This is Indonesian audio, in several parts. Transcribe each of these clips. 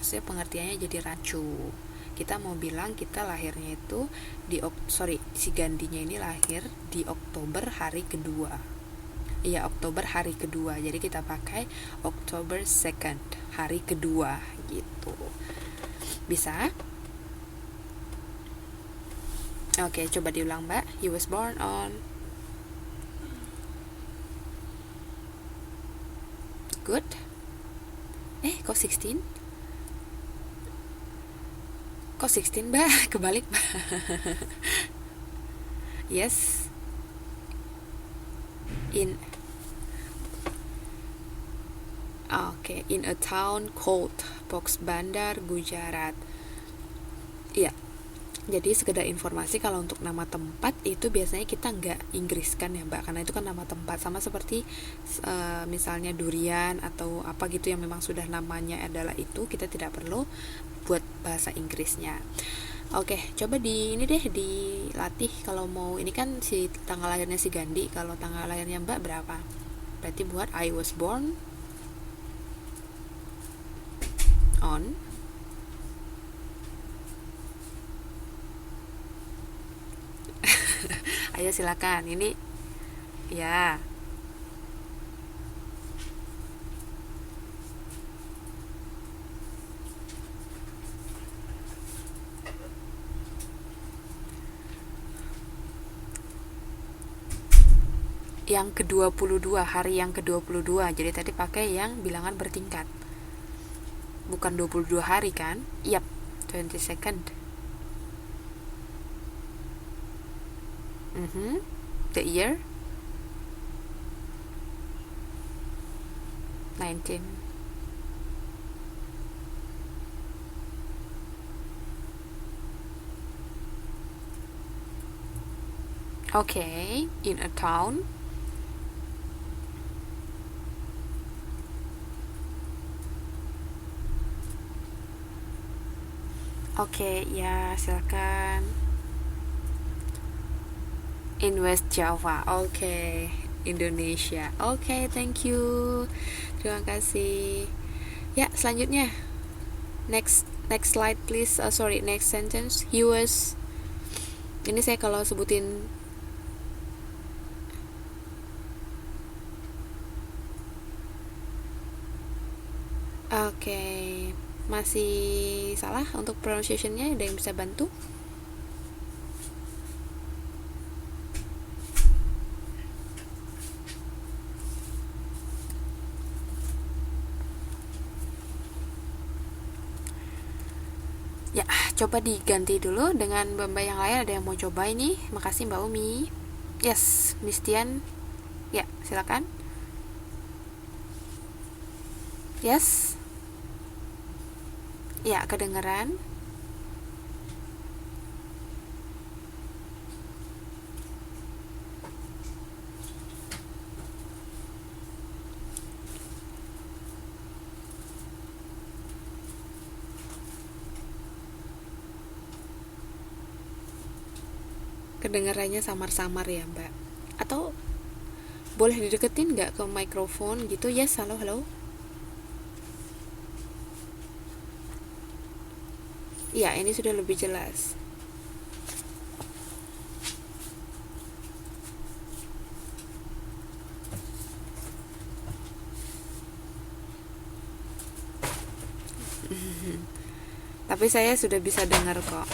maksudnya pengertiannya jadi rancu. Kita mau bilang kita lahirnya itu si Gandinya ini lahir di Oktober hari kedua. Iya, Oktober hari kedua. Jadi kita pakai October 2nd, hari kedua gitu. Bisa? Oke, coba diulang, Mbak. He was born on. Good. Kok 16? Kok 16, Mbak? Kebalik, Mbak. Yes. In a town called Poxbandar, Gujarat. Iya. Jadi sekedar informasi, kalau untuk nama tempat itu biasanya kita nggak Inggriskan ya, Mbak, karena itu kan nama tempat, sama seperti misalnya durian atau apa gitu yang memang sudah namanya adalah itu, kita tidak perlu buat bahasa Inggrisnya. Oke, coba ini deh dilatih. Kalau mau ini kan si tanggal lahirnya si Gandhi, kalau tanggal lahirnya Mbak berapa? Berarti buat I was born on. Ayo silakan, ini ya. Yang ke-22, hari yang ke-22. Jadi tadi pakai yang bilangan bertingkat. Bukan 22 hari kan? Yap, 22nd. The year 19. Okay, in a town. Oke, ya silakan. In West Java. Oke, Indonesia. Oke, thank you. Terima kasih. Ya, selanjutnya. Next slide please. Next sentence. He was. Ini saya kalau sebutin masih salah untuk pronunciation-nya, ada yang bisa bantu? Ya, coba diganti dulu dengan Mbak yang lain. Ada yang mau coba ini? Makasih Mbak Umi. Yes, Miss Tian. Ya, silakan. Yes. Ya, kedengeran. Kedengarannya samar-samar ya, Mbak. Atau boleh dideketin nggak ke mikrofon gitu? Yes, halo. Ya, ini sudah lebih jelas. Tapi saya sudah bisa dengar kok.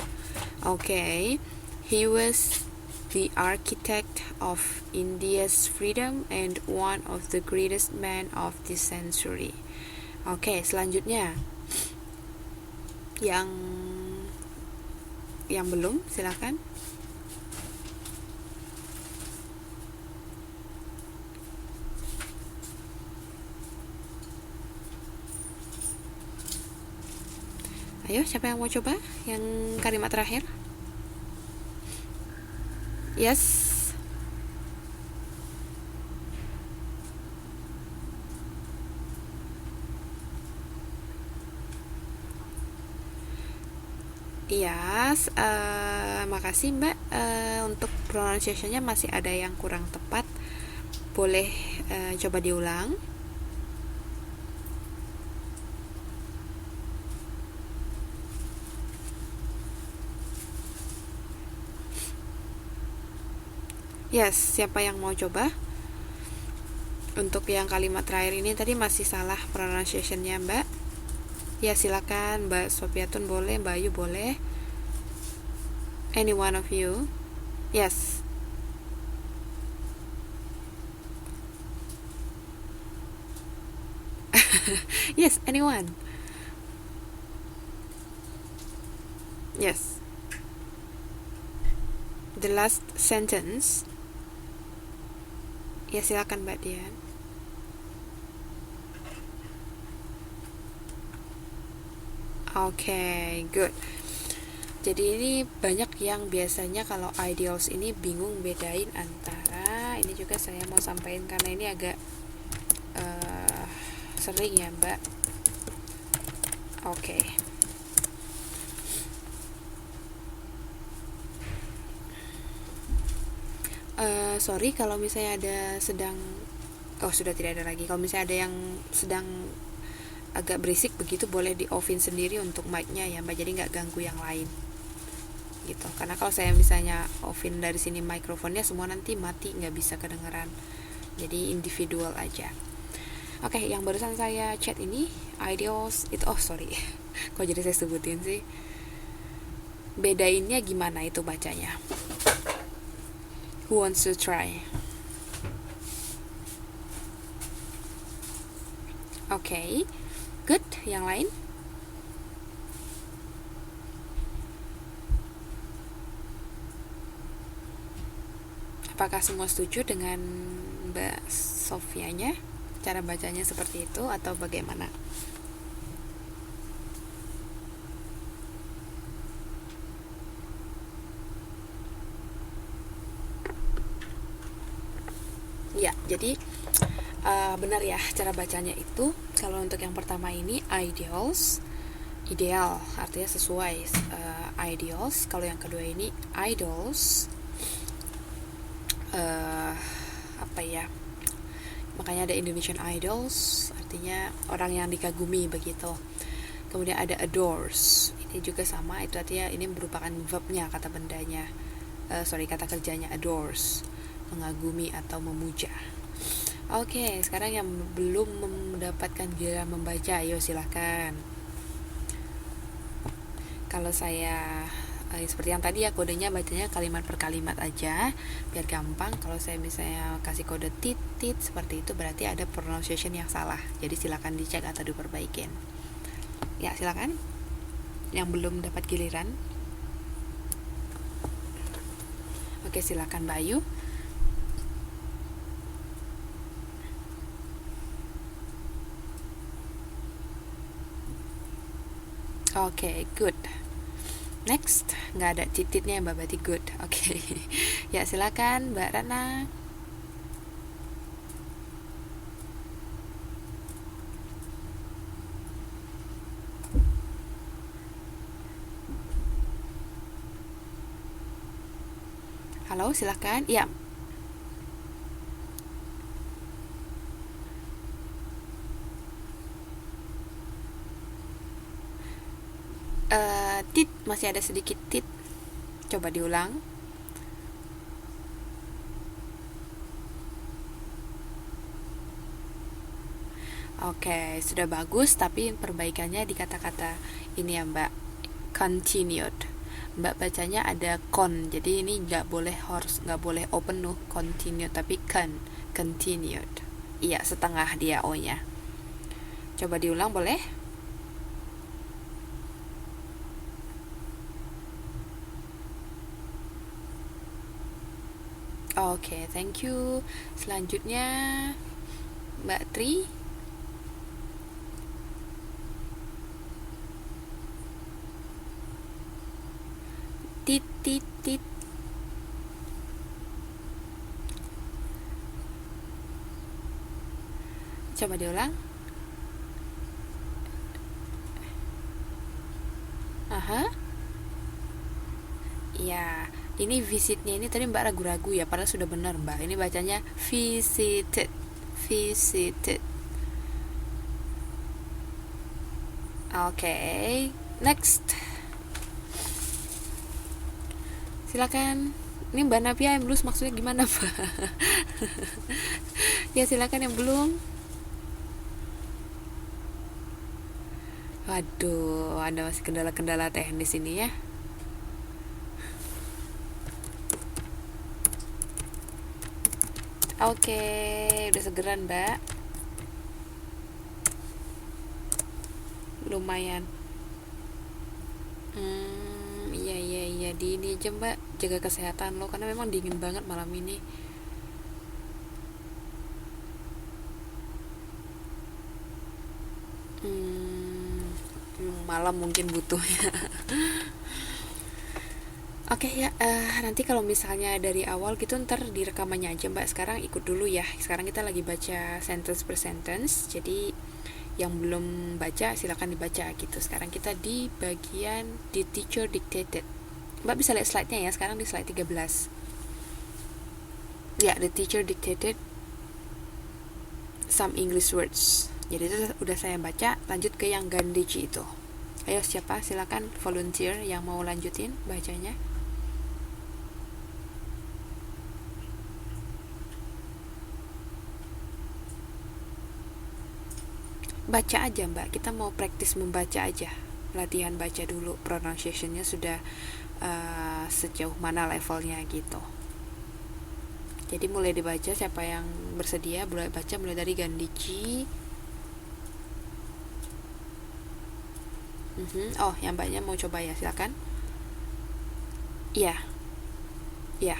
Okay. He was the architect of India's freedom and one of the greatest men of this century. Oke, selanjutnya yang belum, silakan. Ayo, siapa yang mau coba yang kalimat terakhir? Yes. Yes, makasih Mbak. Untuk pronunciation-nya masih ada yang kurang tepat. Boleh coba diulang. Yes, siapa yang mau coba? Untuk yang kalimat terakhir ini tadi masih salah pronunciation-nya, Mbak. Ya, silakan Mbak Sofiatun boleh, Mbak Ayu boleh. Any one of you? Yes. Yes, anyone. Yes. The last sentence. Ya, silakan Mbak Dian. Okay, good. Jadi ini banyak yang biasanya kalau ideals ini bingung bedain antara, ini juga saya mau sampaikan karena ini agak sering ya Mbak. Oke. Sorry kalau misalnya ada sedang, oh sudah tidak ada lagi. Kalau misalnya ada yang sedang agak berisik begitu, boleh di offin sendiri untuk mic-nya ya Mbak, jadi nggak ganggu yang lain gitu. Karena kalau saya misalnya offin dari sini mikrofonnya, semua nanti mati, nggak bisa kedengeran. Jadi individual aja. Oke, yang barusan saya chat ini ideals itu, oh sorry, kok jadi saya sebutin sih. Bedainnya gimana itu bacanya? Who wants to try? Oke, good. Yang lain? Apakah semua setuju dengan Mbak Sofianya? Cara bacanya seperti itu atau bagaimana? Ya, jadi benar ya cara bacanya itu. Kalau untuk yang pertama ini ideals, ideal artinya sesuai, ideals. Kalau yang kedua ini idols, apa ya, makanya ada Indonesian idols, artinya orang yang dikagumi begitu. Kemudian ada adores, ini juga sama, itu artinya ini merupakan verbnya, kata bendanya, kata kerjanya adores, mengagumi atau memuja. Oke, sekarang yang belum mendapatkan giliran membaca, ayo silahkan. Kalau saya seperti yang tadi ya, kodenya bacanya kalimat per kalimat aja biar gampang. Kalau saya misalnya kasih kode titit seperti itu, berarti ada pronunciation yang salah, jadi silakan dicek atau diperbaikin ya. Silakan yang belum dapat giliran. Oke, silakan Mbak Ayu. Oke, good. Next, nggak ada tititnya Mbak, berarti good. Oke. Ya, silakan Mbak Rana. Halo, silakan. Ya. Tit, masih ada sedikit tit. Coba diulang. Oke, sudah bagus, tapi perbaikannya di kata-kata ini ya Mbak. Continued. Mbak bacanya ada con, jadi ini nggak boleh horse, nggak boleh open no, continued, tapi continued. Iya, setengah dia o-nya. Coba diulang boleh? Oke, thank you. Selanjutnya Mbak Tri. Tit tit tit. Coba diulang. Aha. Ya, ini visitnya ini tadi Mbak ragu-ragu ya, padahal sudah benar Mbak. Ini bacanya visited. Visited. Oke, next. Silakan Ini Mbak Navia yang belum maksudnya gimana Mbak? Ya silakan yang belum. Waduh, ada masih kendala-kendala teknis ini ya. Oke, udah segeran Mbak. Lumayan. Iya iya iya, di ini aja Mbak, jaga kesehatan lo karena memang dingin banget malam ini. Hmm, malam mungkin butuhnya. Oke ya, nanti kalau misalnya dari awal gitu ntar di rekamannya aja Mbak. Sekarang ikut dulu ya. Sekarang kita lagi baca sentence per sentence. Jadi yang belum baca silakan dibaca gitu. Sekarang kita di bagian the teacher dictated. Mbak bisa lihat slide-nya ya. Sekarang di slide 13. Ya, the teacher dictated some English words. Jadi itu udah saya baca. Lanjut ke yang Gandhi itu. Ayo siapa? Silakan volunteer yang mau lanjutin bacanya. Baca aja Mbak, kita mau praktis membaca aja, latihan baca dulu, pronunciationnya sudah sejauh mana levelnya gitu. Jadi mulai dibaca, siapa yang bersedia mulai baca mulai dari Gandhi. Oh yang Mbaknya mau coba ya, silakan. Iya iya.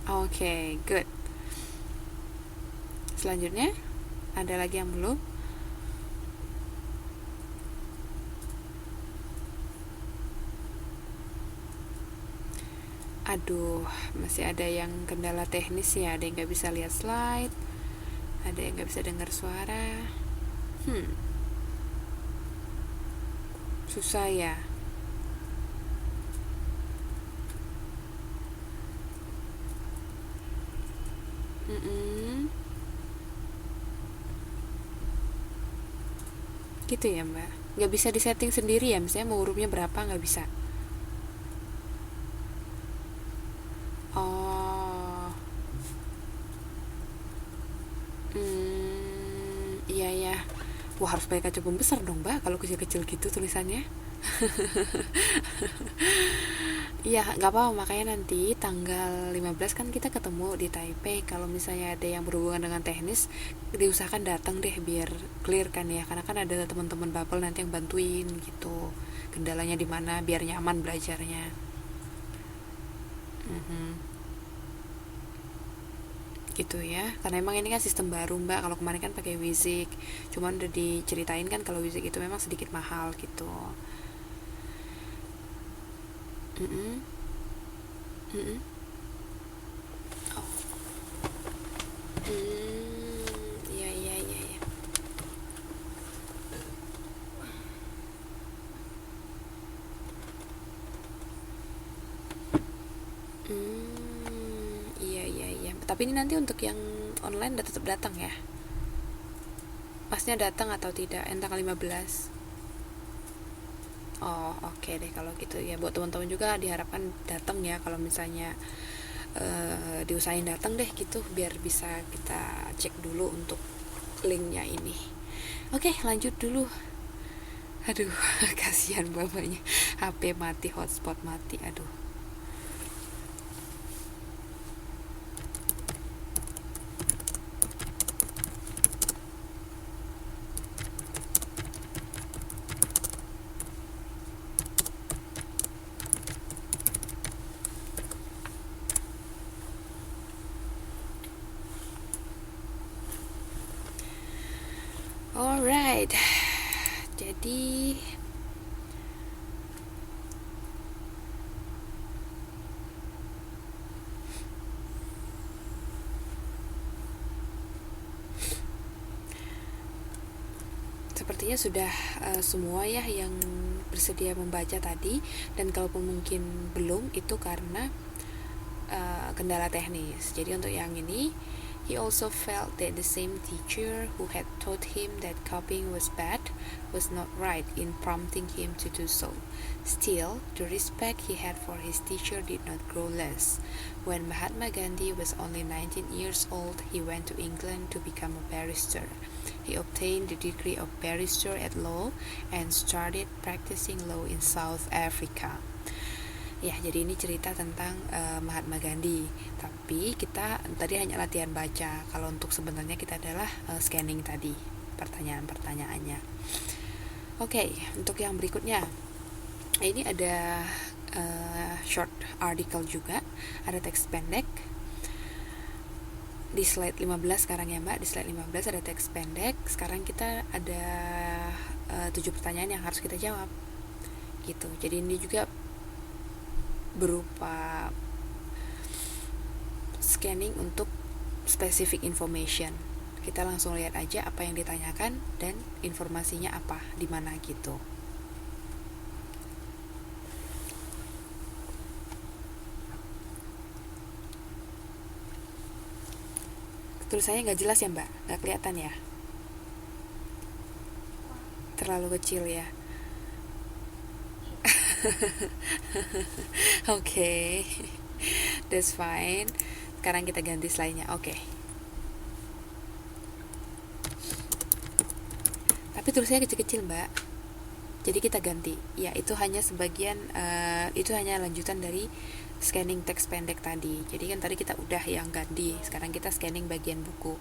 Oke, good. Selanjutnya ada lagi yang belum? Aduh, masih ada yang kendala teknis ya. Ada yang nggak bisa lihat slide, ada yang nggak bisa dengar suara. Susah ya. Gitu ya Mbak. Nggak bisa disetting sendiri ya, misalnya mau hurufnya berapa nggak bisa. Oh, iya ya. Wah harus pakai kaca pembesar dong Mbak kalau kecil-kecil gitu tulisannya. Iya nggak apa-apa, makanya nanti tanggal 15 kan kita ketemu di Taipei. Kalau misalnya ada yang berhubungan dengan teknis, diusahakan datang deh biar clear kan ya, karena kan ada teman-teman Bubble nanti yang bantuin gitu, kendalanya di mana biar nyaman belajarnya. Gitu ya, karena emang ini kan sistem baru Mbak. Kalau kemarin kan pakai Wizik, cuman udah diceritain kan kalau Wizik itu memang sedikit mahal gitu. Mm-mm. Mm-mm. Oh. Iya iya iya iya. Iya iya iya. Tapi ini nanti untuk yang online udah tetap datang ya. Masnya datang atau tidak? Yang tanggal 15. Oh, oke deh kalau gitu ya. Buat teman-teman juga diharapkan datang ya, kalau misalnya diusahain datang deh gitu biar bisa kita cek dulu untuk linknya ini. Oke, lanjut dulu. Aduh, kasihan bapaknya. HP mati, hotspot mati. Aduh. Alright. Jadi sepertinya sudah semua ya yang bersedia membaca tadi, dan kalaupun mungkin belum itu karena kendala teknis. Jadi untuk yang ini He also felt that the same teacher who had taught him that copying was bad was not right in prompting him to do so. Still, the respect he had for his teacher did not grow less. When Mahatma Gandhi was only 19 years old, he went to England to become a barrister. He obtained the degree of barrister at law and started practicing law in South Africa. Ya, jadi ini cerita tentang Mahatma Gandhi. Tapi kita tadi hanya latihan baca. Kalau untuk sebenarnya kita adalah scanning tadi pertanyaan-pertanyaannya. Oke, untuk yang berikutnya. Ini ada short article juga, ada teks pendek. Di slide 15 sekarang ya Mbak, di slide 15 ada teks pendek. Sekarang kita ada 7 pertanyaan yang harus kita jawab. Gitu. Jadi ini juga berupa scanning untuk specific information. Kita langsung lihat aja apa yang ditanyakan dan informasinya apa, di mana gitu. Tulisannya nggak jelas ya Mbak? Nggak kelihatan ya? Terlalu kecil ya? Oke. That's fine. Sekarang kita ganti slide-nya. Oke. Tapi tulisannya kecil-kecil Mbak. Jadi kita ganti. Ya, itu hanya sebagian, itu hanya lanjutan dari scanning teks pendek tadi. Jadi kan tadi kita udah yang ganti. Sekarang kita scanning bagian buku.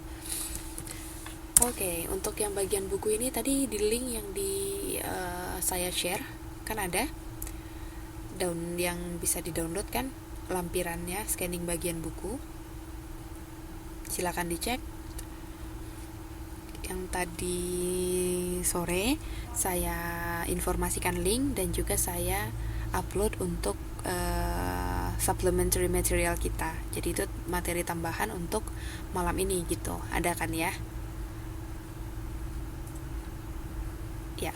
Oke, untuk yang bagian buku ini tadi di link yang saya share kan ada daun yang bisa di-download kan, lampirannya scanning bagian buku. Silakan dicek. Yang tadi sore saya informasikan link dan juga saya upload untuk supplementary material kita. Jadi itu materi tambahan untuk malam ini gitu. Ada kan ya? Ya.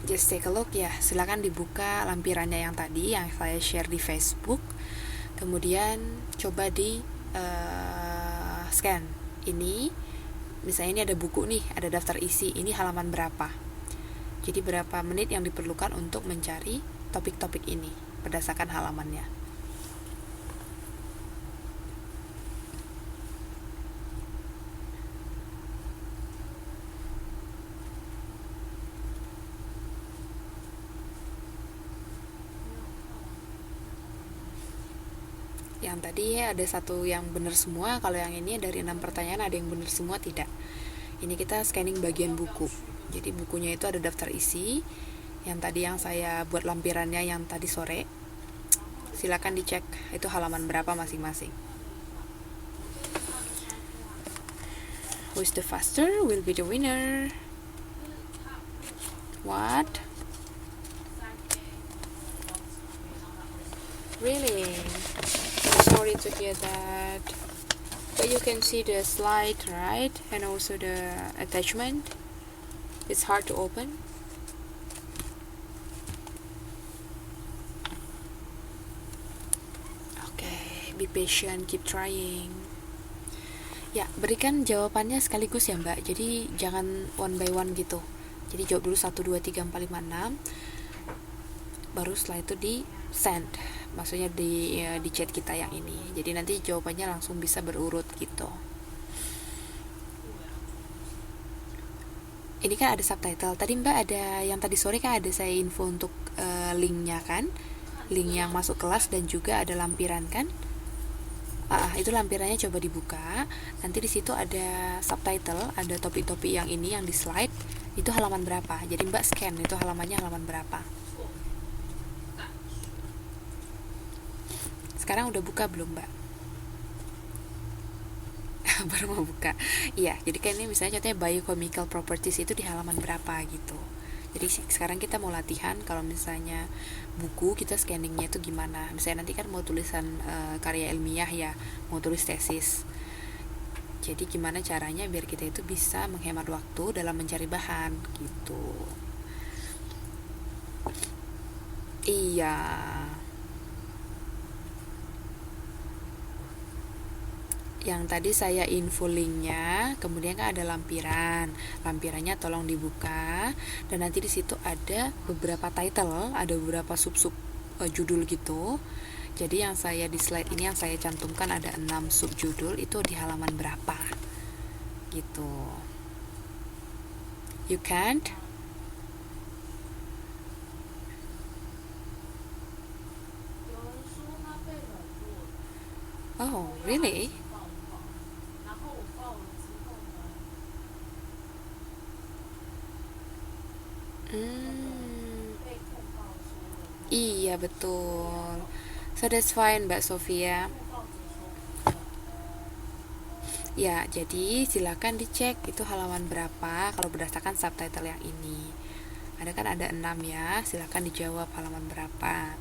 Just take a look ya. Silakan dibuka lampirannya yang tadi yang saya share di Facebook. Kemudian coba di scan. Ini misalnya ini ada buku nih, ada daftar isi. Ini halaman berapa? Jadi berapa menit yang diperlukan untuk mencari topik-topik ini berdasarkan halamannya. Yang tadi ada satu yang benar semua, kalau yang ini dari 6 pertanyaan ada yang benar semua, tidak. Ini kita scanning bagian buku. Jadi bukunya itu ada daftar isi. Yang tadi yang saya buat lampirannya yang tadi sore. Silakan dicek itu halaman berapa masing-masing. Who's the faster will be the winner. What? Really? Sorry to hear that. But you can see the slide, right? And also the attachment. It's hard to open. Okay, be patient, keep trying. Ya, berikan jawabannya sekaligus ya Mbak. Jadi jangan one by one gitu. Jadi jawab dulu 1, 2, 3, 4, 5, 6. Baru setelah itu di send. Maksudnya di chat kita yang ini. Jadi nanti jawabannya langsung bisa berurut gitu. Ini kan ada subtitle. Tadi Mbak ada yang tadi sore kan ada saya info untuk linknya kan, link yang masuk kelas dan juga ada lampiran kan. Itu lampirannya coba dibuka. Nanti di situ ada subtitle, ada topik-topik yang ini yang di slide. Itu halaman berapa? Jadi Mbak scan itu halamannya halaman berapa. Sekarang udah buka belum Mbak? Baru mau buka. Iya, jadi kayak ini misalnya contohnya biochemical properties itu di halaman berapa gitu. Jadi sekarang kita mau latihan kalau misalnya buku kita scanningnya itu gimana. Misalnya nanti kan mau tulisan karya ilmiah ya, mau tulis tesis. Jadi gimana caranya biar kita itu bisa menghemat waktu dalam mencari bahan gitu. Iya. yang tadi saya info linknya, kemudian kan ada lampiran, lampirannya tolong dibuka, dan nanti di situ ada beberapa title, ada beberapa sub-sub judul gitu. Jadi yang saya di slide ini yang saya cantumkan ada 6 sub judul, itu di halaman berapa gitu. You can't? Oh, really? Hmm, iya betul. So that's fine, Mbak Sofia. Ya, jadi silakan dicek itu halaman berapa kalau berdasarkan subtitle yang ini. Ada kan ada 6 ya, silakan dijawab halaman berapa.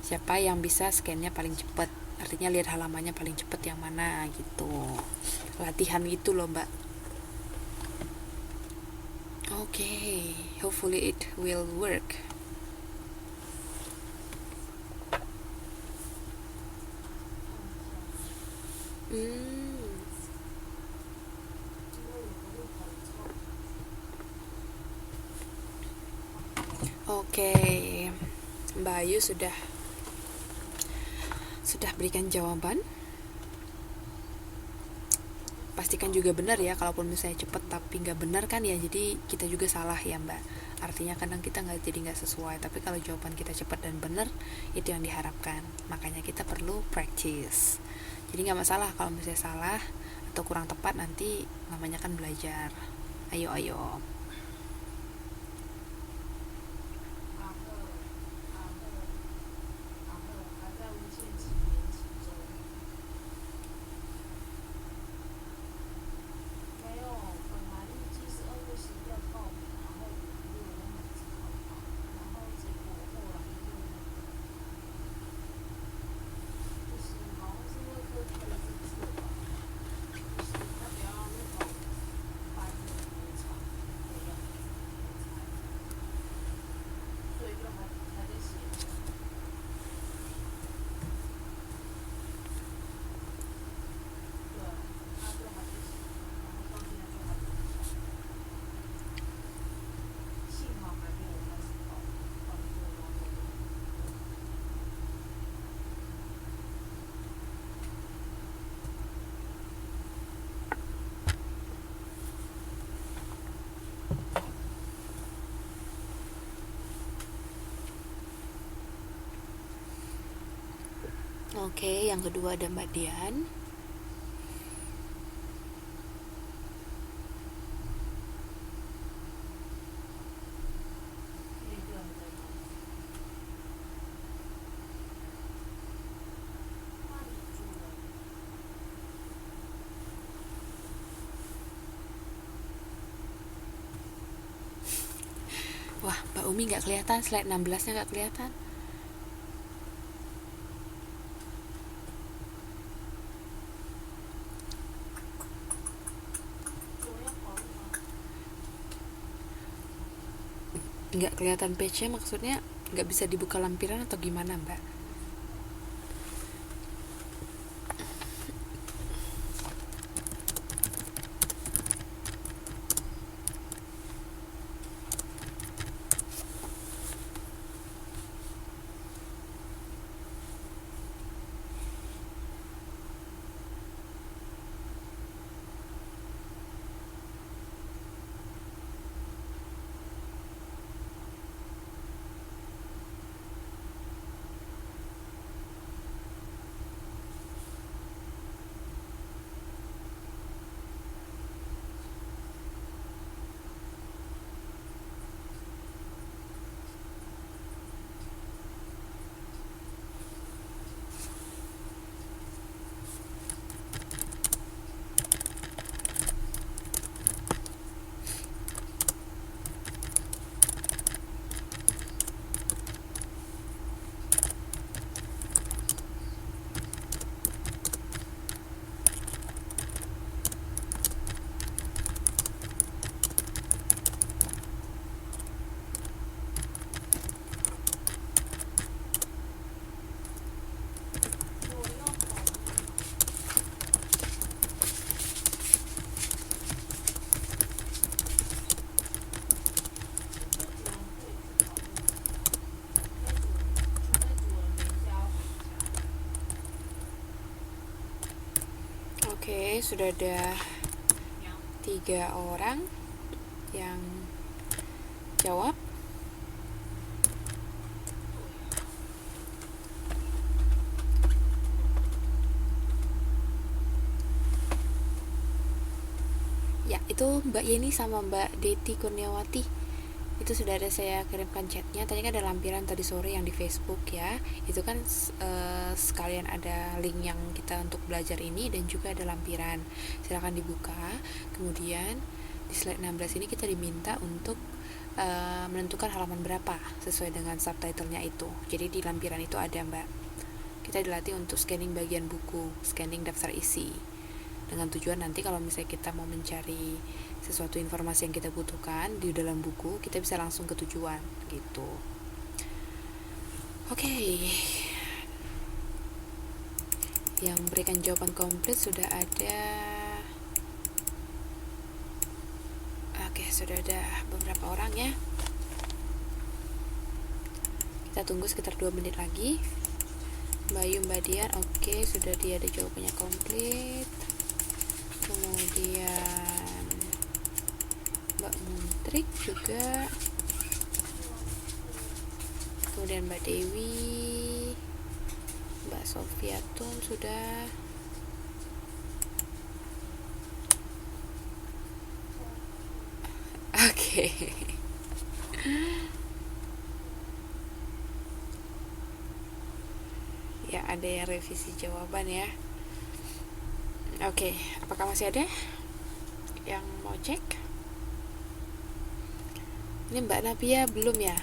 Siapa yang bisa scan-nya paling cepat? Artinya lihat halamannya paling cepat yang mana gitu. Latihan gitu loh, Mbak. Okay, hopefully it will work. Hmm, oke. Mbak Ayu sudah berikan jawaban. Pastikan juga benar ya, kalaupun misalnya cepet tapi nggak benar kan ya, jadi kita juga salah ya Mbak. Artinya kadang kita nggak sesuai, tapi kalau jawaban kita cepat dan benar, itu yang diharapkan. Makanya kita perlu practice. Jadi nggak masalah kalau misalnya salah atau kurang tepat, nanti namanya kan belajar. Ayo ayo. Oke, yang kedua ada Mbak Dian. Wah, Mbak Umi nggak kelihatan, slide 16-nya nggak kelihatan. Nggak kelihatan page-nya, maksudnya nggak bisa dibuka lampiran atau gimana Mbak? Oke, sudah ada 3 orang yang jawab. Ya, itu Mbak Yeni sama Mbak Deti Kurniawati. Itu sudah ada saya kirimkan chatnya. Tadi kan ada lampiran tadi sore yang di Facebook ya. Itu kan sekalian ada link yang kita untuk belajar ini dan juga ada lampiran. Silakan dibuka. Kemudian di slide 16 ini kita diminta untuk menentukan halaman berapa sesuai dengan subtitlenya itu. Jadi di lampiran itu ada Mbak. Kita dilatih untuk scanning bagian buku, scanning daftar isi. Dengan tujuan nanti kalau misalnya kita mau mencari sesuatu informasi yang kita butuhkan di dalam buku, kita bisa langsung ke tujuan gitu. Oke. Yang memberikan jawaban komplit sudah ada. Oke, sudah ada beberapa orang ya. Kita tunggu sekitar 2 menit lagi. Mbak Yu, Mbak Dian, oke, sudah dia ada jawabannya komplit. Kemudian Mbak Muntrik juga, kemudian Mbak Dewi, Mbak Sofiatun sudah. Oke. Ya, ada yang revisi jawaban ya. Oke, apakah masih ada yang mau cek? Ini Mbak Nabia belum ya?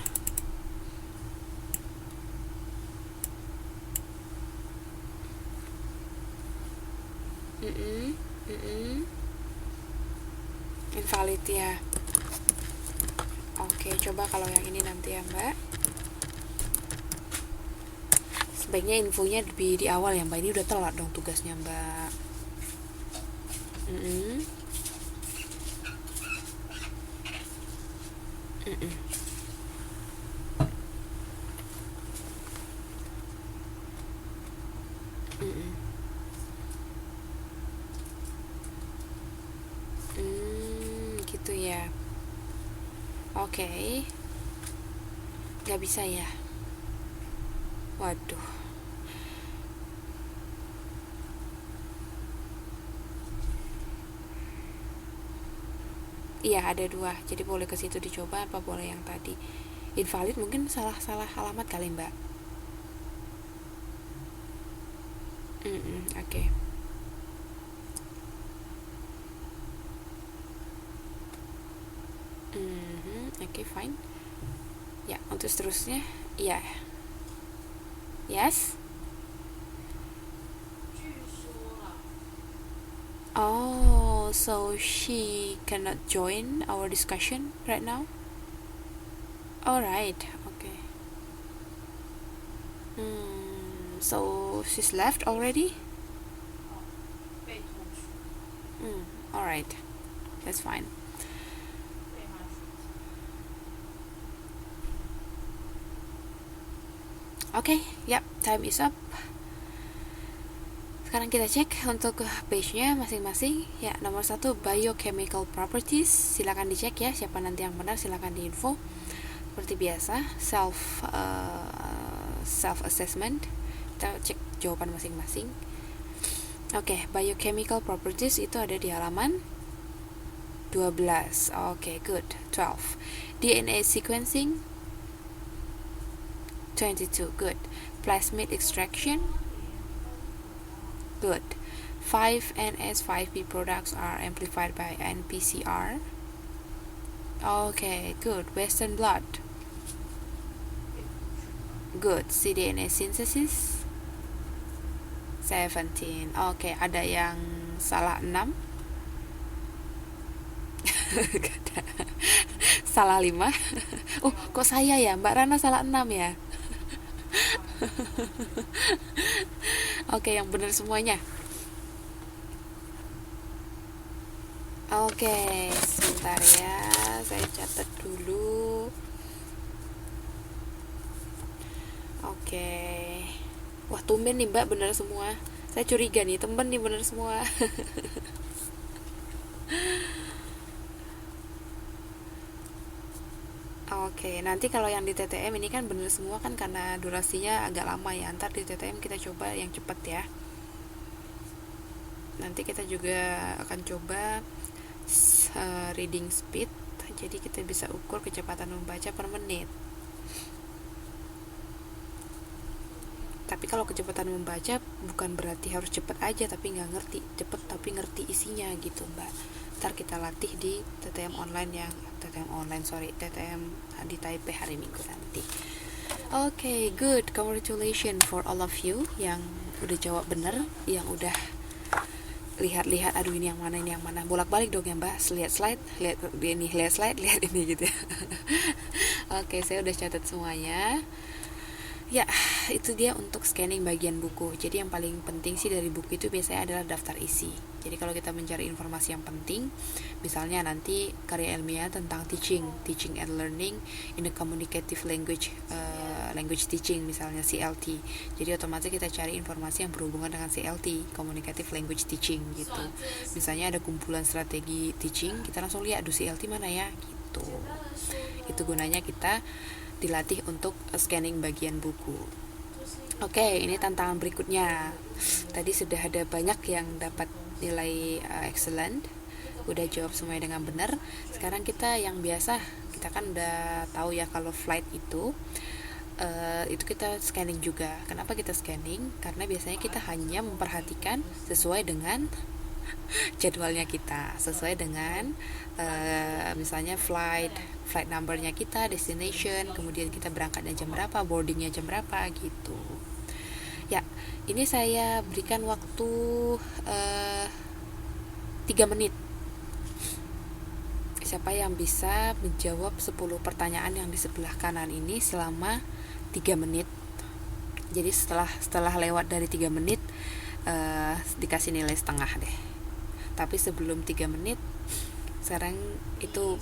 Invalid ya. Oke, coba kalau yang ini nanti ya Mbak. Sebaiknya infonya lebih di awal ya Mbak. Ini udah telat dong tugasnya Mbak. Gitu ya. Oke. Gak bisa ya. Waduh. Iya, ada 2. Jadi boleh ke situ dicoba apa boleh yang tadi. Invalid mungkin salah alamat kali Mbak. Oke. Oke, fine. Ya, untuk seterusnya, ya. Yes. Oh, so she cannot join our discussion right now? Alright, okay. So she's left already? Alright, that's fine. Okay, yep, time is up. Sekarang kita cek untuk page-nya masing-masing. Ya, nomor 1 biochemical properties. Silakan dicek ya, siapa nanti yang benar silakan diinfo. Seperti biasa, self assessment. Kita cek jawaban masing-masing. Oke, biochemical properties itu ada di halaman 12. Oke, good. 12. DNA sequencing 22. Good. Plasmid extraction. Good. 5 NS5P products are amplified by NPCR. Okay, good. Western blot. Good. cDNA synthesis 17. Okay, ada yang salah 6. Salah 5. Oh, kok saya ya? Mbak Rana salah 6 ya? Oke, yang benar semuanya. Oke, sebentar ya, saya catat dulu. Oke. Wah, tumben nih Mbak, benar semua. Saya curiga nih temen nih bener semua. Oke, nanti kalau yang di TTM ini kan bener semua kan karena durasinya agak lama ya. Ntar di TTM kita coba yang cepet ya. Nanti kita juga akan coba reading speed. Jadi kita bisa ukur kecepatan membaca per menit. Tapi kalau kecepatan membaca bukan berarti harus cepet aja tapi nggak ngerti, cepet tapi ngerti isinya gitu mbak. Ntar kita latih di TTM online TTM di Taipei hari Minggu nanti. Oke, good, congratulations for all of you yang udah jawab bener, yang udah lihat-lihat, aduh ini yang mana, bolak-balik dong ya mbak, lihat slide, lihat ini gitu ya. Oke, saya udah catat semuanya. Ya, itu dia untuk scanning bagian buku. Jadi yang paling penting sih dari buku itu biasanya adalah daftar isi. Jadi kalau kita mencari informasi yang penting, misalnya nanti karya ilmiah tentang teaching and learning in a communicative language, language teaching misalnya CLT. Jadi otomatis kita cari informasi yang berhubungan dengan CLT, communicative language teaching gitu. Misalnya ada kumpulan strategi teaching, kita langsung lihat CLT mana ya gitu. Itu gunanya kita dilatih untuk scanning bagian buku. Oke, ini tantangan berikutnya. Tadi sudah ada banyak yang dapat nilai excellent, udah jawab semuanya dengan benar. Sekarang kita yang biasa, kita kan udah tahu ya kalau flight itu kita scanning juga. Kenapa kita scanning? Karena biasanya kita hanya memperhatikan sesuai dengan jadwalnya kita, sesuai dengan misalnya flight numbernya kita, destination, kemudian kita berangkatnya jam berapa, boardingnya jam berapa gitu ya. Ini saya berikan waktu 3 menit. Siapa yang bisa menjawab 10 pertanyaan yang di sebelah kanan ini selama 3 menit. Jadi setelah lewat dari 3 menit dikasih nilai setengah deh. Tapi sebelum 3 menit sekarang itu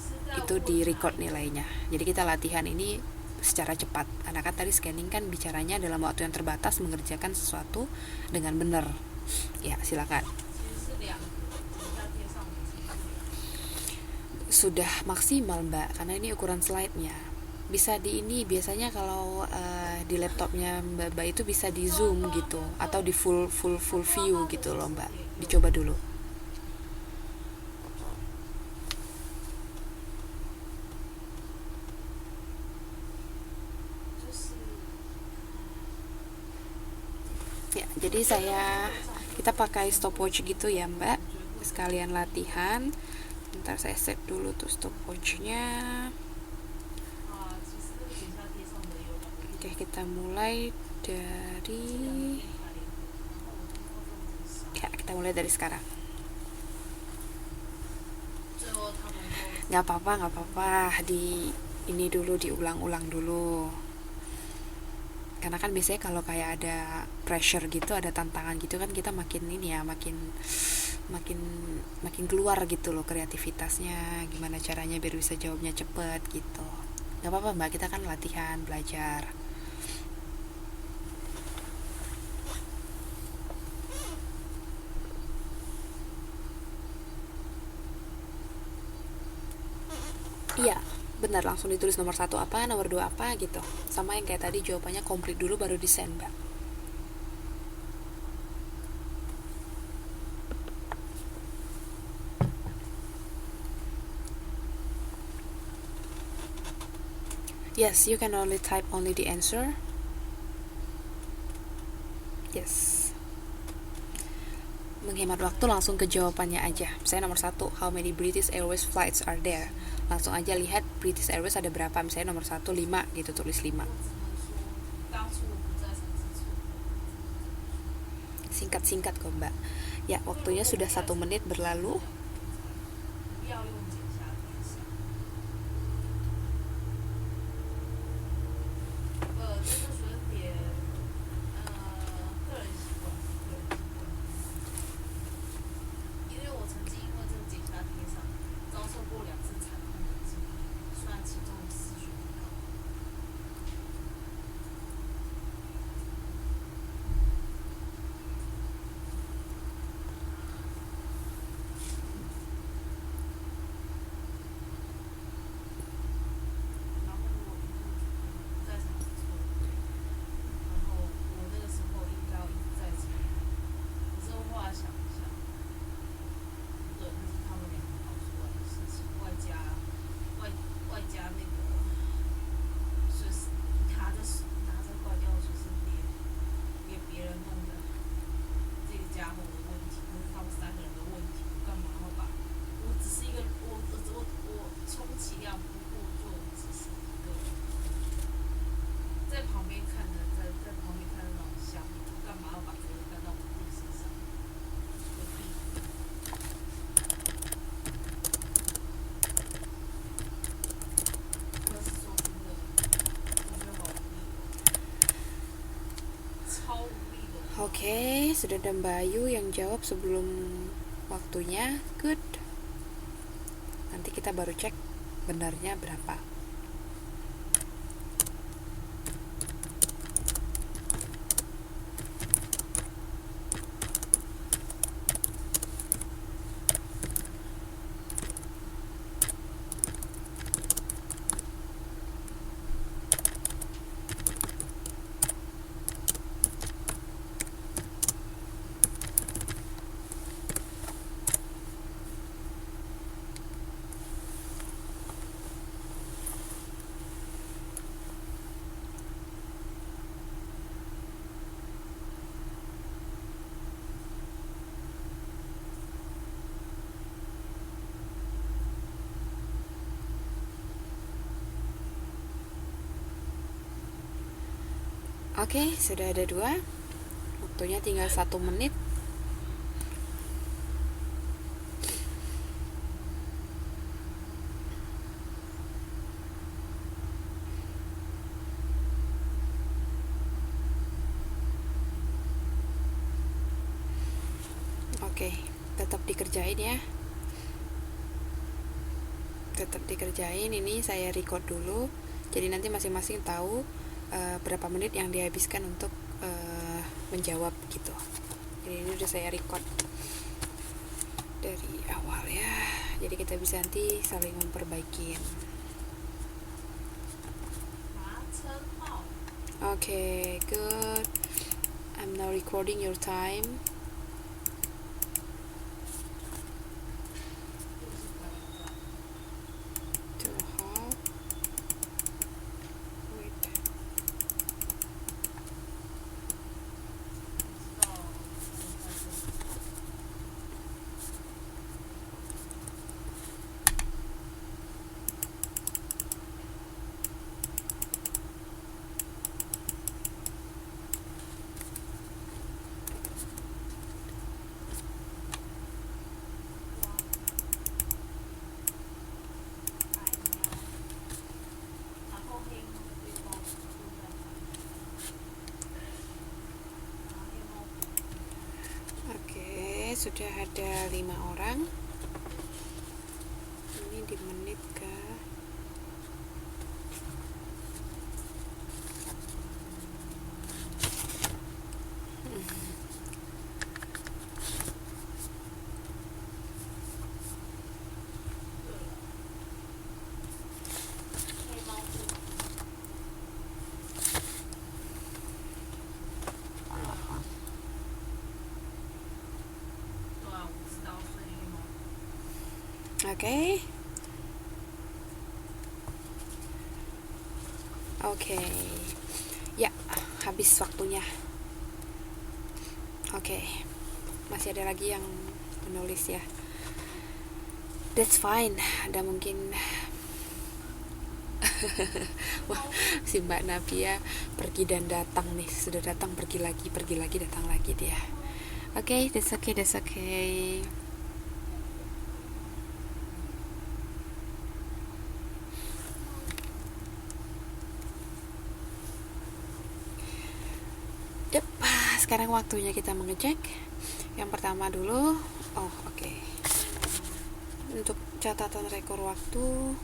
di record nilainya. Jadi kita latihan ini secara cepat. Karena kan tadi scanning kan bicaranya dalam waktu yang terbatas mengerjakan sesuatu dengan benar. Ya, silakan. Sudah maksimal Mbak, karena ini ukuran slide-nya. Bisa di ini biasanya kalau di laptopnya Mbak itu bisa di zoom gitu atau di full view gitu loh Mbak. Dicoba dulu. Ya, jadi kita pakai stopwatch gitu ya Mbak, sekalian latihan. Ntar saya set dulu tuh stopwatchnya. Oke, kita mulai dari sekarang. Nggak apa-apa, ini dulu diulang-ulang dulu. Karena kan biasanya kalau kayak ada pressure gitu, ada tantangan gitu kan kita makin keluar gitu loh kreativitasnya, gimana caranya biar bisa jawabnya cepet gitu. Gak apa-apa Mbak, kita kan latihan, belajar. Iya, benar, langsung ditulis nomor 1 apa, nomor 2 apa gitu. Sama yang kayak tadi jawabannya komplit dulu baru di send Mbak. Yes, you can only type only the answer. Yes. Menghemat waktu langsung ke jawabannya aja. Misalnya nomor 1, how many British Airways flights are there? Langsung aja lihat British Airways ada berapa. Misalnya nomor 1 5 gitu, tulis 5. Singkat-singkat kok Mbak. Ya, waktunya sudah 1 menit berlalu. Oke, sudah ada Mbak Ayu yang jawab sebelum waktunya. Good. Nanti kita baru cek benarnya berapa. Oke, sudah ada 2. Waktunya tinggal 1 menit. Oke, tetap dikerjain ya. Tetap dikerjain. Ini saya record dulu. Jadi nanti masing-masing tahu berapa menit yang dihabiskan untuk menjawab gitu. Jadi ini udah saya record dari awal ya. Jadi kita bisa nanti saling memperbaikin. Okay, good. I'm now recording your time. Sudah ada 5 orang. Ini di menit ke Oke. Ya, habis waktunya. Oke. Masih ada lagi yang menulis ya. That's fine. Ada mungkin wah, si Mbak Nabia pergi dan datang nih. Sudah datang, pergi lagi, datang lagi dia. Oke, that's okay. Sekarang waktunya kita mengecek. Yang pertama dulu. Oke. Untuk catatan rekor waktu,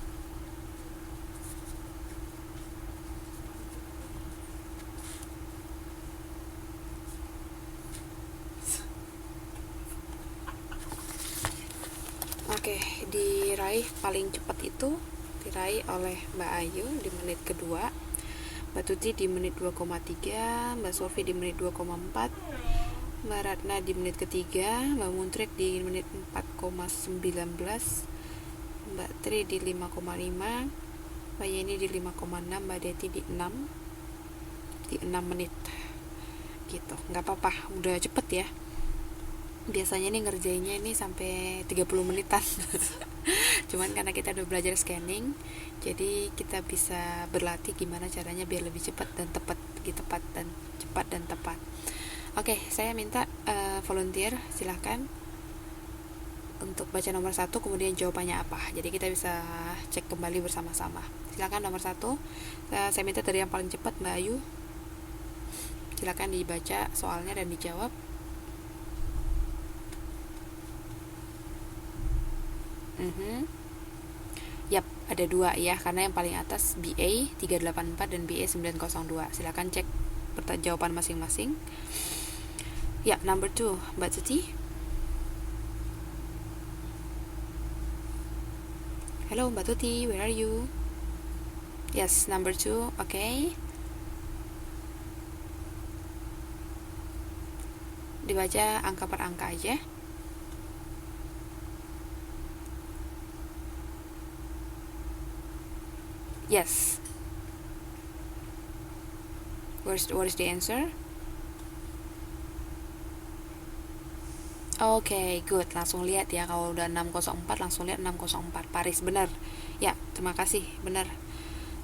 diraih paling cepat itu diraih oleh Mbak Ayu di menit kedua, Mbak Tuti di menit 2,3, Mbak Sofi di menit 2,4, Mbak Ratna di menit ketiga, Mbak Muntrik di menit 4,19, Mbak Tri di 5,5, Mbak Yeni di 5,6, Mbak Deti di 6 menit gitu. Nggak apa-apa, udah cepet ya. Biasanya nih ngerjainnya ini sampai 30 menitan. Cuman karena kita udah belajar scanning, jadi kita bisa berlatih gimana caranya biar lebih cepat dan tepat, cepat dan tepat. Oke, saya minta volunteer, silahkan untuk baca nomor 1, kemudian jawabannya apa. Jadi kita bisa cek kembali bersama-sama. Silahkan nomor 1. Saya minta dari yang paling cepat, Mbak Ayu. Silakan dibaca soalnya dan dijawab. Yap, ada 2 ya, karena yang paling atas BA 384 dan BA 902. Silakan cek jawaban masing-masing. Ya, number 2, Mbak Tuti. Hello, Mbak Tuti, where are you? Yes, number 2, okay. Dibaca angka per angka aja. Yes. What is the answer? Oke, good. Langsung lihat ya, kalau udah 604 langsung lihat 604. Paris, benar. Ya, terima kasih, benar.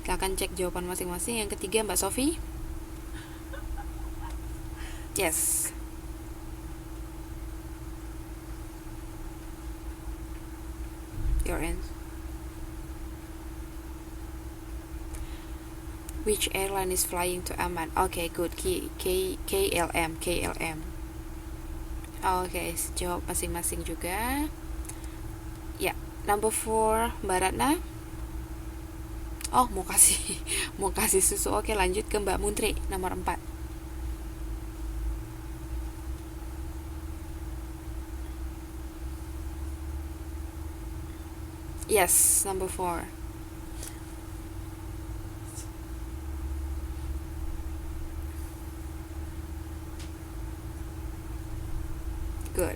Silahkan cek jawaban masing-masing. Yang ketiga, Mbak Sofi. Yes. Your answer. Which airline is flying to Amman? Okay, good. KLM. Oke, jawab masing-masing juga. Ya, number 4, Mbak Ratna. Oh, mau kasih susu. Oke, lanjut ke Mbak Muntri, nomor 4. Yes, number 4. Good.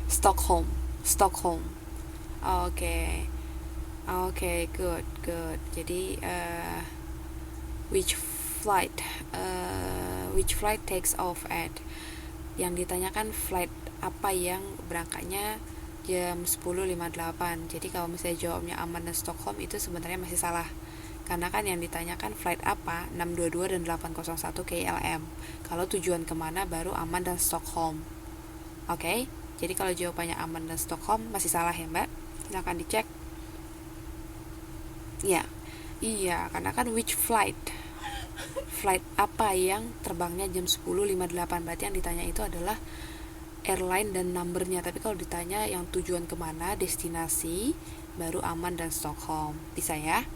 Stockholm. Oke. Oke, good. Jadi which flight takes off at? Yang ditanyakan flight apa yang berangkatnya jam 10.58. Jadi kalau misalnya jawabnya Amman dan Stockholm, itu sebenarnya masih salah. Karena kan yang ditanyakan flight apa, 622 dan 801 KLM. Kalau tujuan kemana baru Amman dan Stockholm. Oke, jadi kalau jawabannya Amman dan Stockholm masih salah ya Mbak. Silahkan dicek. Ya, iya, karena kan which flight apa yang terbangnya jam 10.58. Berarti yang ditanya itu adalah airline dan numbernya. Tapi kalau ditanya yang tujuan kemana, destinasi, baru Amman dan Stockholm. Bisa ya?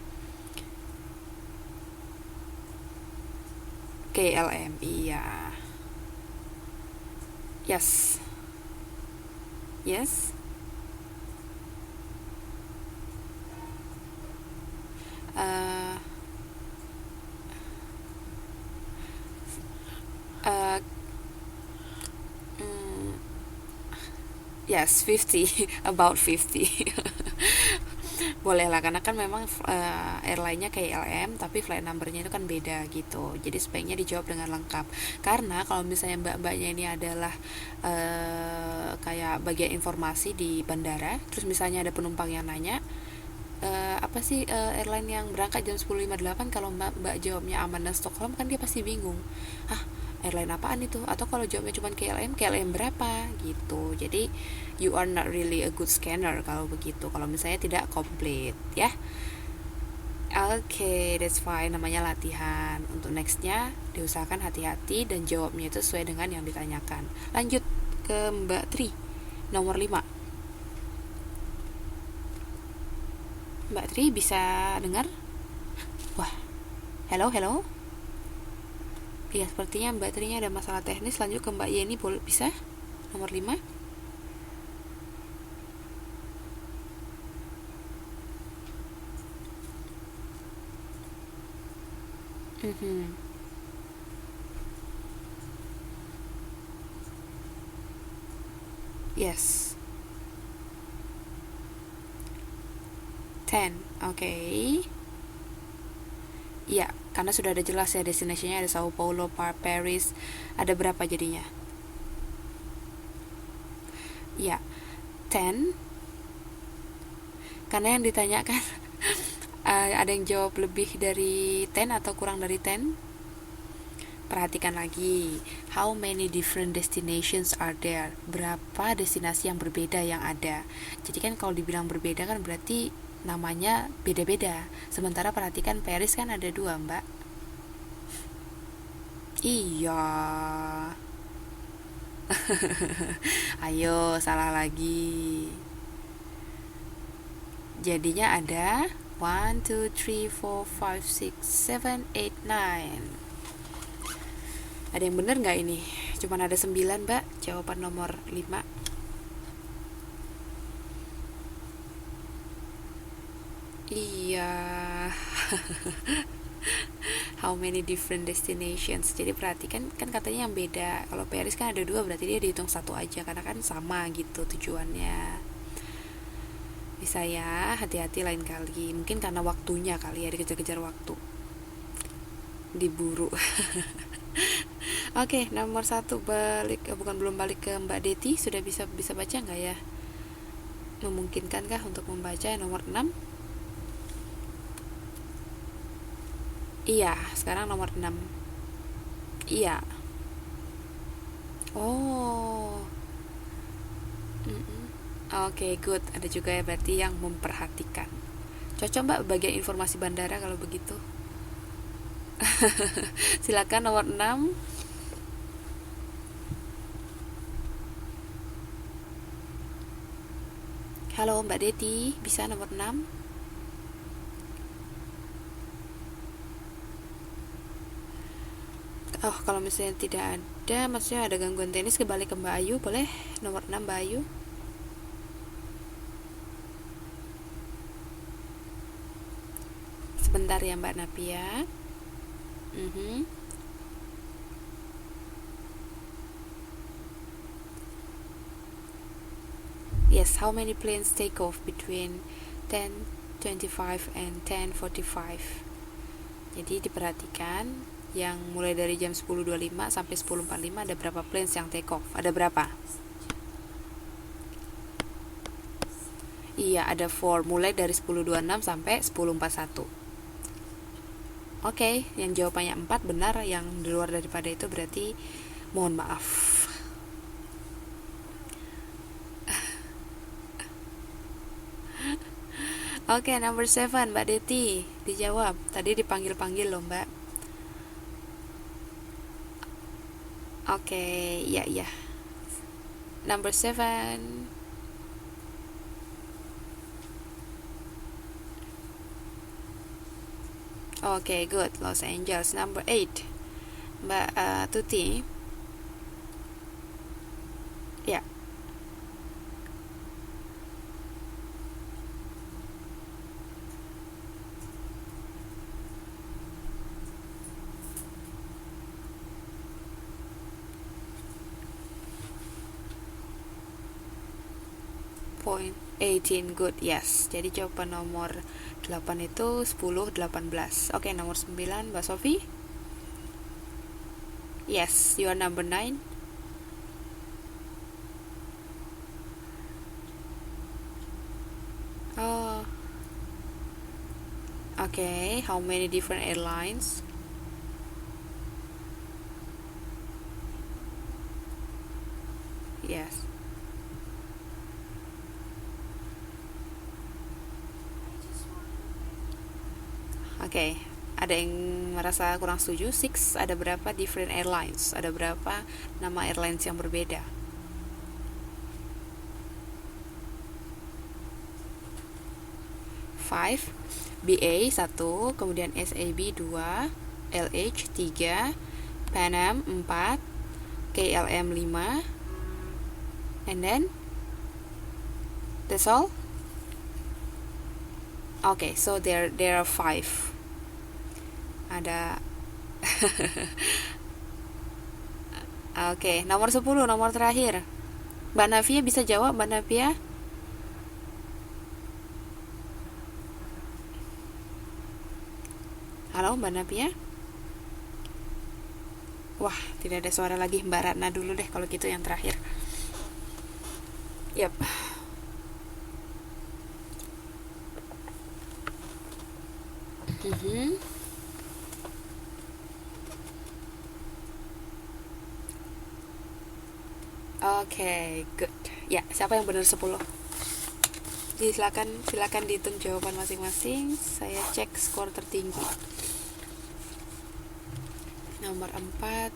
KLM, iya. Yes. Uh, uh, yes, 50. About 50. Boleh lah, karena kan memang airline-nya KLM, tapi flight number-nya itu kan beda gitu. Jadi sebaiknya dijawab dengan lengkap. Karena kalau misalnya mbak-mbaknya ini adalah kayak bagian informasi di bandara, terus misalnya ada penumpang yang nanya, apa sih airline yang berangkat jam 10.58, kalau mbak jawabnya Amman dan Stockholm, kan dia pasti bingung. Airline apaan itu? Atau kalau jawabnya cuma KLM berapa gitu. Jadi you are not really a good scanner kalau begitu, kalau misalnya tidak komplit ya. Oke, that's fine, namanya latihan. Untuk nextnya diusahakan hati-hati dan jawabnya itu sesuai dengan yang ditanyakan. Lanjut ke Mbak Tri, nomor 5. Mbak Tri bisa dengar? Wah, hello. Iya, sepertinya Mbak Trinya ada masalah teknis. Lanjut ke Mbak Yeni, bisa? Nomor 5. Yes. 10. Okay. Iya, karena sudah ada jelas ya destinasinya, ada Sao Paulo, Paris. Ada berapa jadinya? Iya, 10. Karena yang ditanyakan ada yang jawab lebih dari 10 atau kurang dari 10. Perhatikan lagi, how many different destinations are there? Berapa destinasi yang berbeda yang ada? Jadi kan kalau dibilang berbeda kan berarti namanya beda-beda. Sementara perhatikan Paris kan ada 2, Mbak. Iya. Ayo, salah lagi. Jadinya ada 1, 2, 3, 4, 5, 6, 7, 8, 9. Ada yang bener nggak ini? Cuman ada 9, Mbak. Jawaban nomor 5. Iya. How many different destinations? Jadi perhatikan kan katanya yang beda. Kalau Paris kan ada 2, berarti dia dihitung 1 aja karena kan sama gitu tujuannya. Bisa ya, hati-hati lain kali. Mungkin karena waktunya kali ya, dikejar-kejar waktu, diburu. Oke, nomor 1 balik, bukan belum balik ke Mbak Deti. Sudah bisa baca nggak ya? Memungkinkankah untuk membaca nomor 6? Iya, sekarang nomor 6. Iya. Oh. Oke, good. Ada juga ya berarti yang memperhatikan. Cocok Mbak bagian informasi bandara kalau begitu. Silakan nomor 6. Halo Mbak Deti, bisa nomor 6? Oh, kalau misalnya tidak ada, maksudnya ada gangguan teknis, kembali ke Mbak Ayu, boleh? Nomor 6 Mbak Ayu. Sebentar ya Mbak Napia. Yes, how many planes take off between 10:25 and 10:45? Jadi diperhatikan yang mulai dari jam 10.25 sampai 10.45 ada berapa planes yang take off? Ada berapa? Iya, ada 4, mulai dari 10.26 sampai 10.41. Oke, yang jawabannya 4 benar, yang di luar daripada itu berarti mohon maaf. Oke, number 7 Mbak Deti, dijawab. Tadi dipanggil-panggil loh Mbak. Oke, ya. Number 7. Oke, good. Los Angeles. Number 8. Mbak Tuti. Ya. Point 18, good, yes. Jadi jawaban nomor 8 itu 10, 18. Oke, nomor 9 Mbak Sofi. Yes, you are number 9. Oh. Okay, how many different airlines? Yes. Oke, ada yang merasa kurang setuju? 6, ada berapa different airlines? Ada berapa nama airlines yang berbeda? 5, BA 1, kemudian SAB 2, LH 3, Pan Am 4, KLM 5, and then that's all. Okay, so there are 5. Ada Oke, nomor 10, nomor terakhir. Mbak Navia bisa jawab, Mbak Navia? Halo, Mbak Navia? Wah, tidak ada suara lagi. Mbak Ratna dulu deh kalau gitu yang terakhir. Yap. Oke, good. Ya, siapa yang benar 10? Silakan dihitung jawaban masing-masing. Saya cek skor tertinggi. Nomor 4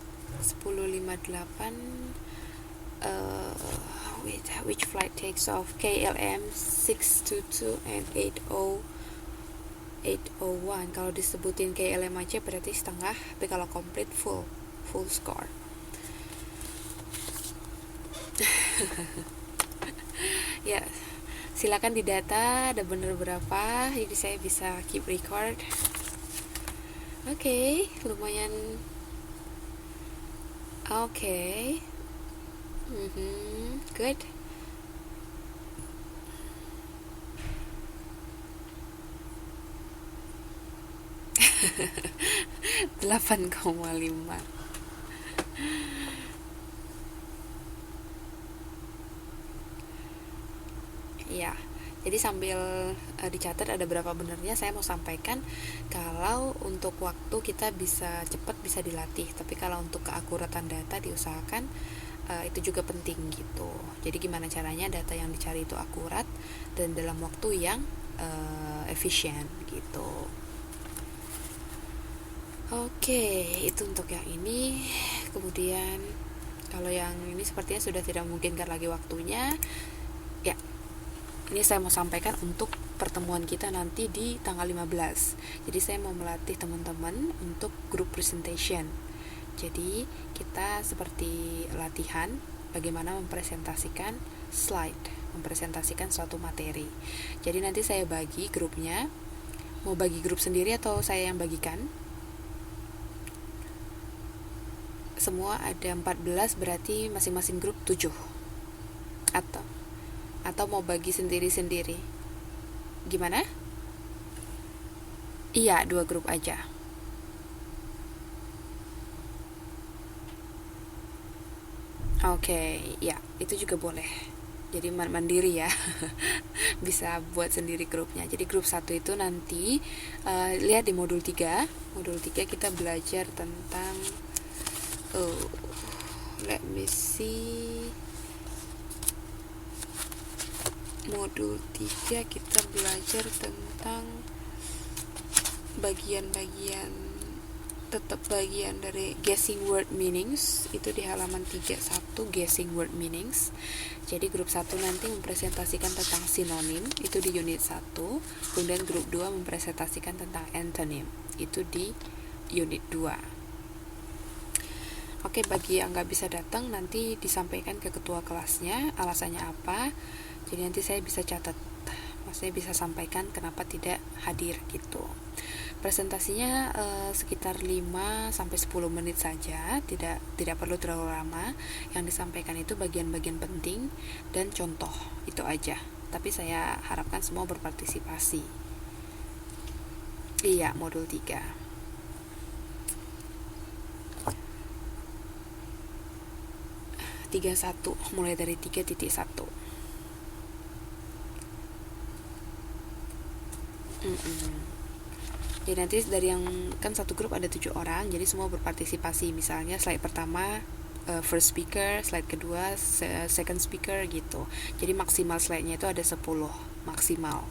10.58. Which flight takes off? KLM 622 and 801. Kalau disebutin KLM aja berarti setengah, tapi kalau komplit full score. Ya, silakan didata ada bener berapa, jadi saya bisa keep record. Oke, lumayan. Oke. Good. Delapan 8,5. Ya, jadi sambil dicatat ada berapa benernya, saya mau sampaikan kalau untuk waktu kita bisa cepat, bisa dilatih, tapi kalau untuk keakuratan data diusahakan itu juga penting gitu. Jadi gimana caranya data yang dicari itu akurat dan dalam waktu yang efisien gitu. Oke, itu untuk yang ini. Kemudian kalau yang ini sepertinya sudah tidak memungkinkan lagi waktunya. Ya, ini saya mau sampaikan untuk pertemuan kita nanti di tanggal 15. Jadi saya mau melatih teman-teman untuk group presentation. Jadi kita seperti latihan bagaimana mempresentasikan slide, mempresentasikan suatu materi. Jadi nanti saya bagi grupnya. Mau bagi grup sendiri atau saya yang bagikan? Semua ada 14, berarti masing-masing grup 7. Atau mau bagi sendiri-sendiri? Gimana? Iya, 2 grup aja. Oke, ya, itu juga boleh. Jadi mandiri ya. Bisa buat sendiri grupnya. Jadi grup 1 itu nanti lihat di modul 3. Modul 3 kita belajar tentang let me see. Modul 3 kita belajar tentang bagian dari guessing word meanings, itu di halaman 31, guessing word meanings. Jadi grup 1 nanti mempresentasikan tentang sinonim, itu di unit 1. Kemudian grup 2 mempresentasikan tentang antonym, itu di unit 2. Oke, bagi yang nggak bisa datang nanti disampaikan ke ketua kelasnya alasannya apa. Jadi nanti saya bisa catat, maksudnya bisa sampaikan kenapa tidak hadir gitu. Presentasinya sekitar 5-10 menit saja, tidak perlu terlalu lama. Yang disampaikan itu bagian-bagian penting dan contoh, itu aja. Tapi saya harapkan semua berpartisipasi. Iya, modul 3. Mulai dari 3.1. Jadi nanti dari yang kan satu grup ada 7 orang, jadi semua berpartisipasi. Misalnya slide pertama first speaker, slide kedua second speaker gitu. Jadi maksimal slide-nya itu ada 10 maksimal.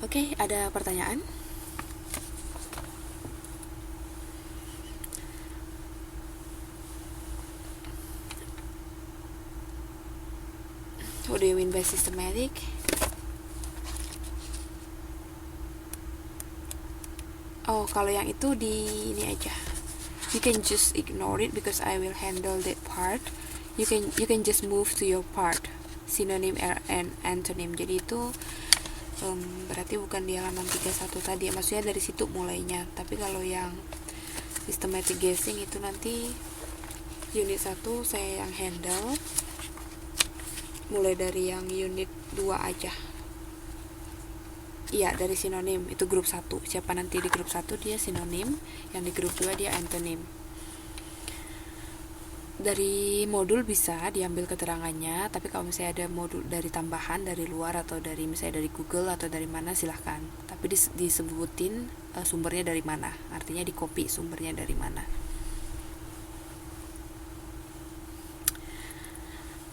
Oke, ada pertanyaan? What do you mean by systematic? Oh, kalau yang itu di ini aja. You can just ignore it because I will handle that part. You can just move to your part. Synonym and antonym. Jadi itu berarti bukan di halaman 31 tadi. Maksudnya dari situ mulainya. Tapi kalau yang systematic guessing itu nanti unit 1 saya yang handle. Mulai dari yang unit 2 aja. Iya, dari sinonim, itu grup 1. Siapa nanti di grup 1 dia sinonim, yang di grup 2 dia antonim. Dari modul bisa diambil keterangannya, tapi kalau misalnya ada modul dari tambahan, dari luar atau dari misalnya dari Google atau dari mana silahkan. Tapi disebutin sumbernya dari mana, artinya di copy sumbernya dari mana.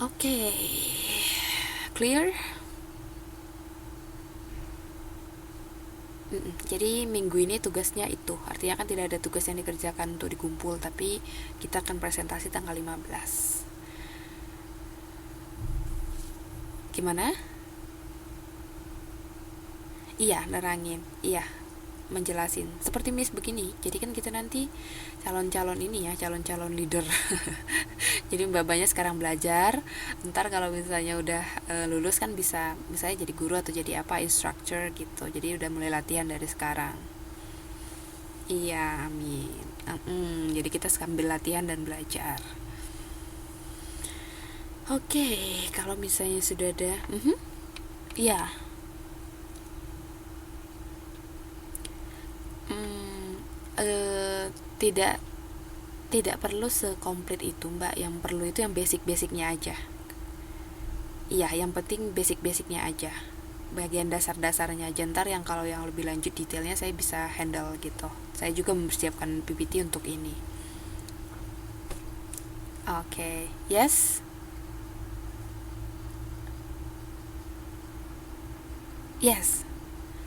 Oke, clear. Jadi minggu ini tugasnya itu, artinya kan tidak ada tugas yang dikerjakan untuk dikumpul, tapi kita akan presentasi tanggal 15. Gimana? Iya, nerangin. Iya, menjelasin. Seperti Miss begini. Jadi kan kita nanti calon-calon ini ya, calon-calon leader. Jadi mbak-mbaknya sekarang belajar. Ntar kalau misalnya udah lulus kan bisa misalnya jadi guru atau jadi apa, instructor gitu. Jadi udah mulai latihan dari sekarang. Iya, amin. Jadi kita sambil latihan dan belajar. Oke, kalau misalnya sudah ada, iya. Hmm, eh, tidak tidak perlu sekomplit itu mbak, yang perlu itu yang basic-basicnya aja. Iya, yang penting basic-basicnya aja, bagian dasar-dasarnya aja. Ntar yang kalau yang lebih lanjut detailnya saya bisa handle gitu. Saya juga mempersiapkan PPT untuk ini. Oke, yes. Yes,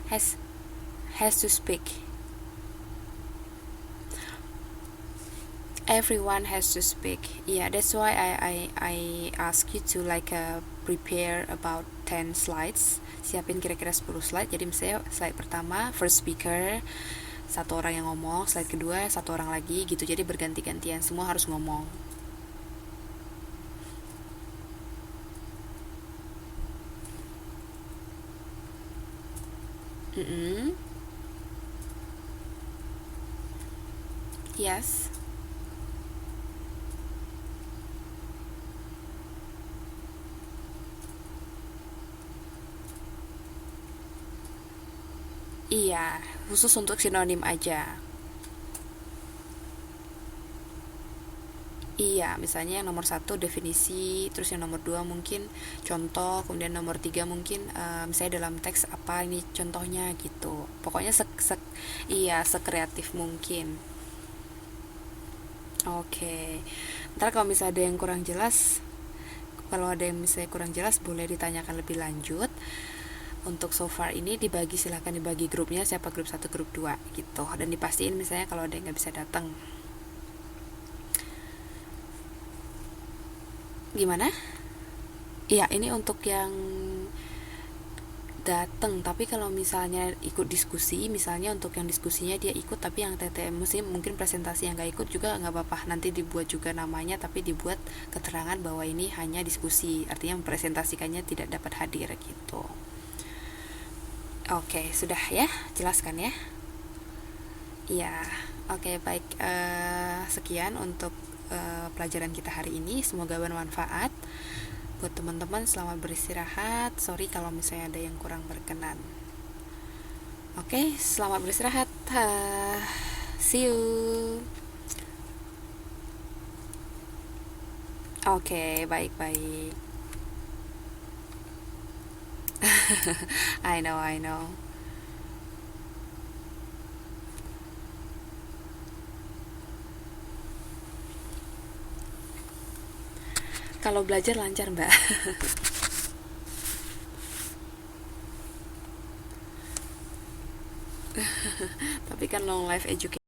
has has to speak. Everyone has to speak. Yeah, that's why I ask you to like prepare about 10 slides. Siapin kira-kira 10 slide. Jadi misalnya slide pertama first speaker, satu orang yang ngomong, slide kedua satu orang lagi gitu. Jadi berganti-gantian, semua harus ngomong. Mm-mm. Yes. Iya, khusus untuk sinonim aja. Iya, misalnya yang nomor satu definisi, terus yang nomor dua mungkin contoh, kemudian nomor tiga mungkin misalnya dalam teks apa ini contohnya gitu. Pokoknya iya sekreatif mungkin. Oke, ntar kalau misalnya ada yang kurang jelas, kalau ada yang misalnya kurang jelas boleh ditanyakan lebih lanjut. Untuk so far ini dibagi, silahkan dibagi grupnya, siapa grup satu grup 2 gitu, dan dipastiin misalnya kalau ada yang nggak bisa datang. Gimana? Iya, ini untuk yang datang, tapi kalau misalnya ikut diskusi, misalnya untuk yang diskusinya dia ikut tapi yang TTM mungkin presentasi yang gak ikut juga nggak apa-apa, nanti dibuat juga namanya tapi dibuat keterangan bahwa ini hanya diskusi, artinya mempresentasikannya tidak dapat hadir gitu. Oke, sudah ya, jelaskan ya. Iya, oke, baik. Sekian untuk pelajaran kita hari ini, semoga bermanfaat buat teman-teman. Selamat beristirahat. Sorry kalau misalnya ada yang kurang berkenan. Oke, selamat beristirahat. See you. Oke, baik-baik. I know. Kalau belajar lancar mbak. Tapi kan long life education